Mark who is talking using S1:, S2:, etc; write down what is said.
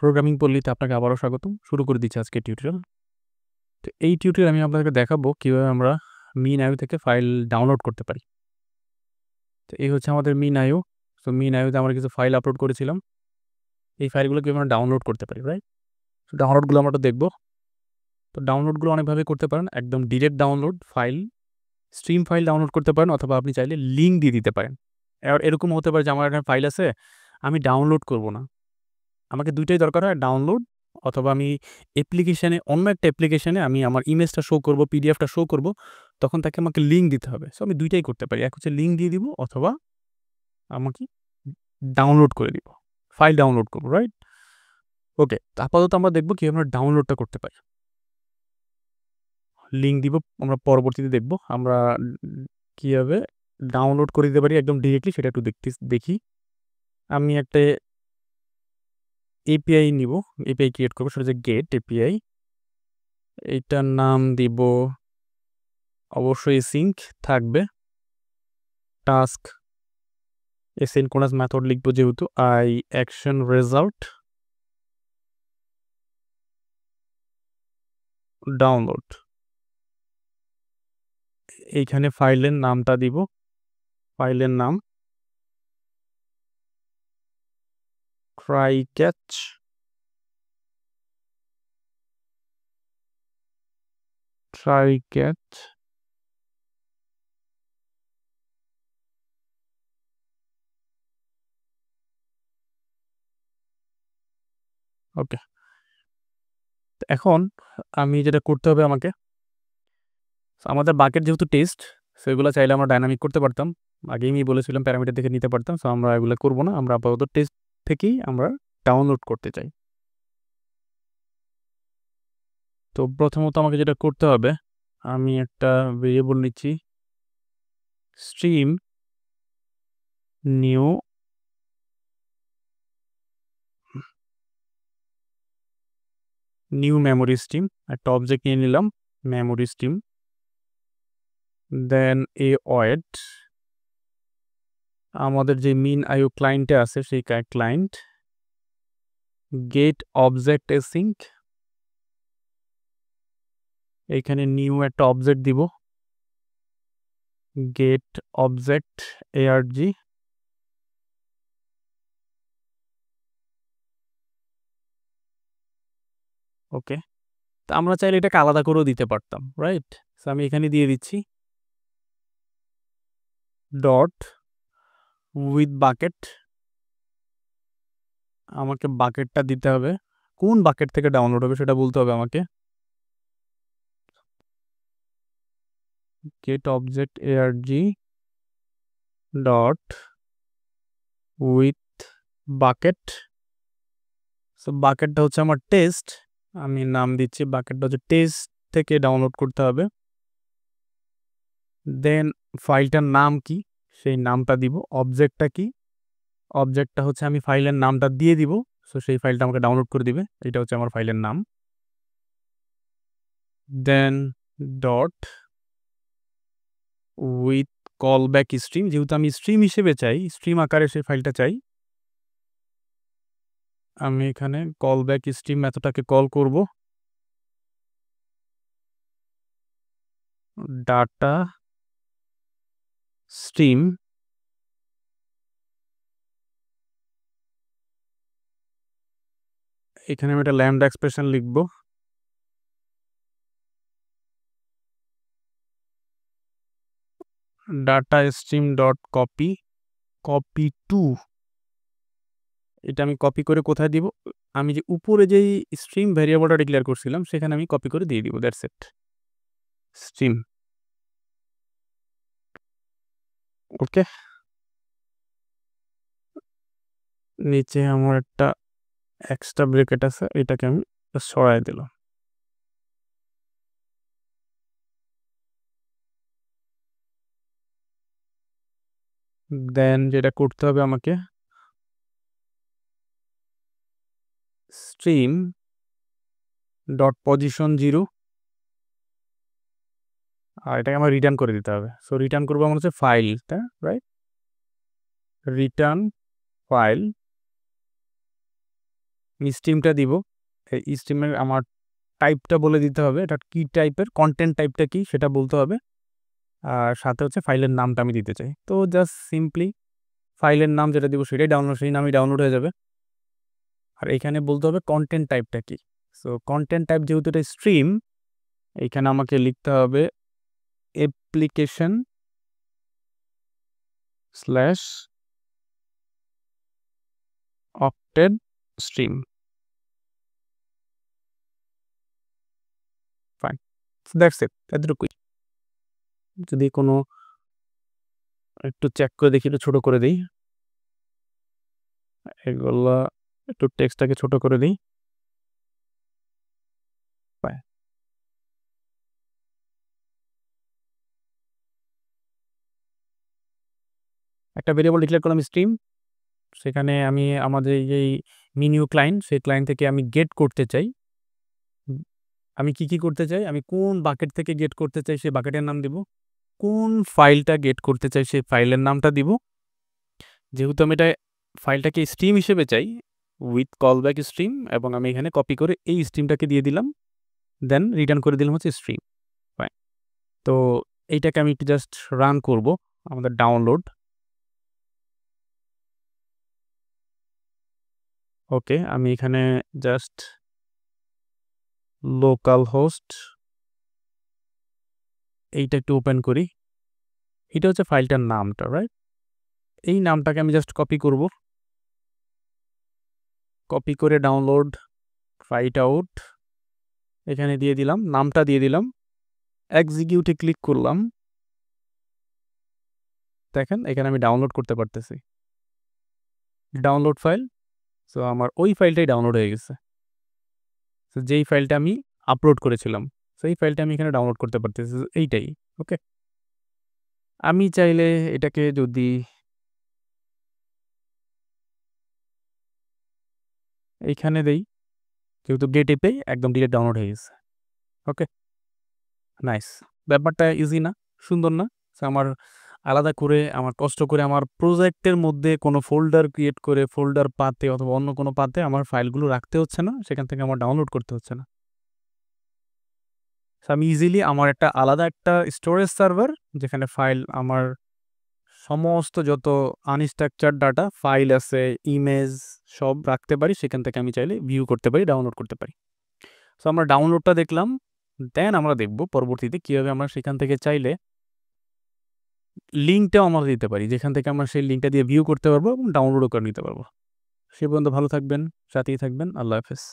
S1: Programming পল্লীতে আপনাকে আবারও স্বাগতম। শুরু করে দিচ্ছি আজকের টিউটোরিয়াল। তো এই টিউটোরিয়াল আমি আপনাদেরকে দেখাবো কীভাবে আমরা মিন.io থেকে ফাইল ডাউনলোড করতে পারি। তো এই হচ্ছে আমাদের মিন.io। তো মিন.ioতে আমরা কিছু ফাইল আপলোড করেছিলাম। এই ফাইলগুলো কীভাবে আমরা ডাউনলোড করতে পারি, রাইট? তো ডাউনলোডগুলো আমরা দেখবো। তো ডাউনলোডগুলো অনেকভাবে করতে পারেন। একদম direct download file, stream file download করতে পারেন, অথবা আপনি চাইলে লিঙ্ক দিয়ে দিতে পারেন। এরকম হতে পারে যে আমার এখানে ফাইল আছে, আমি ডাউনলোড করব না, আমাকে দুইটাই দরকার হয়, ডাউনলোড অথবা আমি অ্যাপ্লিকেশানে, অন্য একটা অ্যাপ্লিকেশানে আমি আমার ইমেজটা শো করব, পিডিএফটা শো করব, তখন তাকে আমাকে লিঙ্ক দিতে হবে। সো আমি দুইটাই করতে পারি, এক হচ্ছে লিঙ্ক দিয়ে দিব, অথবা আমাকে ডাউনলোড করে দিব, ফাইল ডাউনলোড করবো, রাইট? ওকে, আপাতত আমরা দেখবো কীভাবে আমরা ডাউনলোডটা করতে পারি। লিঙ্ক দিব আমরা পরবর্তীতে দেখব আমরা কীভাবে ডাউনলোড করে দিতে পারি একদম ডিরেক্টলি, সেটা একটু দেখি। আমি একটা এপিআই নিব, এপিআই ক্রিয়েট করবো, সেটা হচ্ছে গেট এপিআই। এইটার নাম দিব অবশ্যই সিঙ্ক থাকবে, টাস্ক এসিনক্রোনাস মেথড লিখবো যেহেতু, আই অ্যাকশন রেজাল্ট ডাউনলোড। এইখানে ফাইলের নামটা দিব, ফাইলের নাম ট্রাইক্যাচ ওকে। এখন আমি যেটা করতে হবে, আমাদের বাকেট যেহেতু টেস্ট, সেগুলো চাইলে আমরা ডাইনামিক করতে পারতাম, আগেই আমি বলেছিলাম প্যারামিটার দেখে নিতে পারতাম। সো আমরা এগুলো করবো না, আমরা আপাতত টেস্ট থেকেই আমরা ডাউনলোড করতে চাই। তো প্রথমত আমাকে যেটা করতে হবে, আমি একটা ভেরিয়েবল নিচ্ছি, স্ট্রিম নিউ মেমোরি স্ট্রিম, একটা অবজেক্ট নিয়ে নিলাম মেমোরি স্ট্রিম, দেন এ ওয়েট, আমাদের যে মিন.io ক্লায়েন্টে আছে সেই ক্লায়েন্ট, গেট অবজেক্ট এসিঙ্ক, এইখানে নিউ একটা অবজেক্ট দিব, গেট অবজেক্ট arg, ওকে। তো আমরা চাইলে এটাকে আলাদা করেও দিতে পারতাম, রাইট? সো আমি এখানে দিয়ে দিচ্ছি ডট উইথ বাকেট, আমাকে বাকেটটা দিতে হবে, কোন বাকেট থেকে ডাউনলোড হবে সেটা বলতে হবে আমাকে। Get object arg dot with bucket. So বাকেটটা হচ্ছে আমার টেস্ট, আমি নাম দিচ্ছি বাকেটটা হচ্ছে টেস্ট থেকে ডাউনলোড করতে হবে। দেন ফাইলটার নাম কি সেই নামটা দিব, অবজেক্টটা কি, অবজেক্টটা হচ্ছে আমি ফাইলের নামটা দিয়ে দিব, সো সেই ফাইলটা আমাকে ডাউনলোড করে দিবে, এটা হচ্ছে আমার ফাইলের নাম। Then dot with call back stream, যেহেতু আমি স্ট্রিম হিসেবে চাই, স্ট্রিম আকারে সেই ফাইলটা চাই, আমি এখানে কল ব্যাক স্ট্রিম মেথডটাকে কল করব, ডাটা স্ট্রিম, এখানে আমি একটা ল্যাম্বডা এক্সপ্রেশন লিখব, data stream dot copy to, এটা আমি কপি করে কোথায় দিব, আমি যে উপরে যেই স্ট্রিম ভ্যারিয়েবলটা ডিক্লেয়ার করছিলাম সেখানে আমি কপি করে দিয়ে দিব, দ্যাটস ইট, স্ট্রিম। ওকে, নিচে আমার একটা এক্সট্রা ব্রেকেট আছে, এটাকে আমি সরাই দিলাম। দেন যেটা করতে হবে আমাকে, স্ট্রিম ডট পজিশন 0, আর এটাকে আমার রিটার্ন করে দিতে হবে। সো রিটার্ন করবো আমার হচ্ছে ফাইলটা, রাইট? রিটার্ন ফাইল আমি স্ট্রিমটা দিব। এই স্ট্রিমের আমার টাইপটা বলে দিতে হবে, এটা কী টাইপের, কন্টেন্ট টাইপটা কী সেটা বলতে হবে, আর সাথে হচ্ছে ফাইলের নামটা আমি দিতে চাই। তো জাস্ট সিম্পলি ফাইলের নাম যেটা দিব সেটাই ডাউনলোড, সেই নামই ডাউনলোড হয়ে যাবে। আর এইখানে বলতে হবে কন্টেন্ট টাইপটা কী। সো কন্টেন্ট টাইপ যেহেতু এটা স্ট্রিম, এইখানে আমাকে লিখতে হবে application slash octet stream. Fine, that's it, এতটুকুই। যদি কোনো একটু চেক করে দেখি, একটু ছোটো করে দিই, এগুলা একটু টেক্সটটাকে ছোটো করে দিই। একটা ভেরিয়েবল ডিক্লেয়ার করলাম স্ট্রিম, সেখানে আমি আমাদের যেই মিনিউ ক্লায়েন্ট, সেই ক্লায়েন্ট থেকে আমি গেট করতে চাই, আমি কি করতে চাই, আমি কোন বাকেট থেকে গেট করতে চাই সেই বাকেটের নাম দিব, কোন ফাইলটা গেট করতে চাই সেই ফাইলের নামটা দিব। যেহেতু আমি এটা ফাইলটাকে স্ট্রিম হিসেবে চাই, উইথ কলব্যাক স্ট্রিম, এবং আমি এখানে কপি করে এই স্ট্রিমটাকে দিয়ে দিলাম, দেন রিটার্ন করে দিলাম হচ্ছে স্ট্রিম। ফাইন, তো এইটাকে আমি একটু জাস্ট রান করব, আমাদের ডাউনলোড। ওকে, আমি এখানে জাস্ট লোকাল হোস্ট এইটা একটু ওপেন করি, এটা হচ্ছে ফাইলটার নামটা, রাইট? এই নামটাকে আমি জাস্ট কপি করব, কপি করে ডাউনলোড, রাইট আউট, এখানে দিয়ে দিলাম, নামটা দিয়ে দিলাম, এক্সিকিউটে ক্লিক করলাম, দেখেন এখানে আমি ডাউনলোড করতে পারতেছি, ডাউনলোড ফাইল। সো আমার ওই ফাইলটাই ডাউনলোড হয়ে গেছে, তো যেই ফাইলটা আমি আপলোড করেছিলাম সেই ফাইলটা আমি এখানে ডাউনলোড করতে পারতেছি, এইটাই। ওকে, আমি চাইলে এটাকে যদি এইখানে দেই, যেহেতু গেট এপে একদম ডিরেক্ট ডাউনলোড হয়ে গেছে। ওকে, নাইস, ব্যাপারটা ইজি না, সুন্দর না? সো আমার আলাদা করে, আমার কষ্ট করে আমার প্রজেক্টের মধ্যে কোনো ফোল্ডার ক্রিয়েট করে ফোল্ডার পাতে অথবা অন্য কোনো পাতে আমার ফাইলগুলো রাখতে হচ্ছে না, সেখান থেকে আমার ডাউনলোড করতে হচ্ছে না। সো আমি ইজিলি আমার একটা আলাদা একটা স্টোরেজ সার্ভার, যেখানে ফাইল আমার সমস্ত যত আনস্ট্রাকচার ডাটা ফাইল আছে, ইমেজ সব রাখতে পারি, সেখান থেকে আমি চাইলে ভিউ করতে পারি, ডাউনলোড করতে পারি। সো আমরা ডাউনলোডটা দেখলাম, দেন আমরা দেখব পরবর্তীতে কীভাবে আমরা সেখান থেকে চাইলে লিঙ্কটাও আমরা দিতে পারি, যেখান থেকে আমরা সেই লিঙ্কটা দিয়ে ভিউ করতে পারবো এবং ডাউনলোডও করে নিতে পারবো। সে পর্যন্ত ভালো থাকবেন, সাথেই থাকবেন, আল্লাহ হাফেজ।